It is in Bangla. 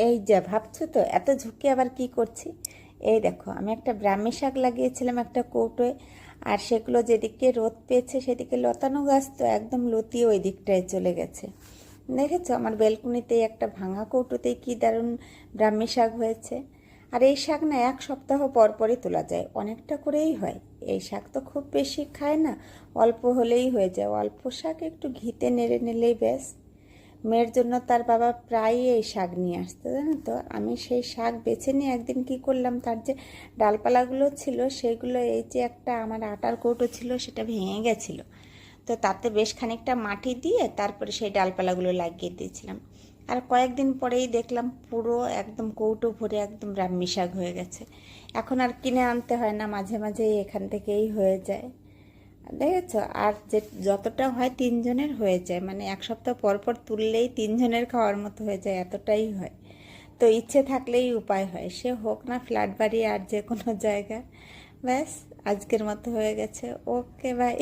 এই যা ভাবছো তো এত ঝুঁকি আবার কি করছি। এই দেখো আমি একটা ব্রাহ্মী শাক লাগিয়েছিলাম একটা কৌটোয়, আর সেগুলো যেদিকে রোদ পেয়েছে সেদিকে লতানো গাছ তো একদম লতিয়ে ওই দিকটায় চলে গেছে। দেখেছো আমার বেলকুনিতেই একটা ভাঙা কৌটোতেই কি দারুণ ব্রাহ্মী শাক হয়েছে। আর এই শাক না এক সপ্তাহ পর পরই তোলা যায়, অনেকটা করেই হয়। এই শাক তো খুব বেশি খায় না, অল্প হলেই হয়ে যায়। অল্প শাক একটু ঘিতে নেড়ে নিলেই ব্যাস। মেয়ের জন্য তার বাবা প্রায়ই এই শাক নিয়ে আসতো, জানো তো। আমি সেই শাক বেছে নিয়ে একদিন কি করলাম, তার যে ডালপালাগুলো ছিল সেগুলো, এই যে একটা আমার আটার কৌটো ছিল সেটা ভেঙে গেছিলো, তো তাতে বেশ খানিকটা মাটি দিয়ে তারপরে সেই ডালপালাগুলো লাগিয়ে দিয়েছিলাম। আর কয়েকদিন পরেই দেখলাম পুরো একদম কৌটো ভরে একদম ব্রাহ্মী শাক হয়ে গেছে। এখন আর কিনে আনতে হয় না, মাঝে মাঝেই এখান থেকেই হয়ে যায়। দেখেছ, আর যে যতটা হয় তিনজনের হয়ে যায়, মানে এক সপ্তাহ পর পর তুললেই তিনজনের খাওয়ার মতো হয়ে যায়, এতটাই হয়। তো ইচ্ছে থাকলেই উপায় হয়, সে হোক না ফ্ল্যাট বাড়ি আর যে কোনো জায়গা। ব্যাস, আজকের মতো হয়ে গেছে। ওকে, বাই।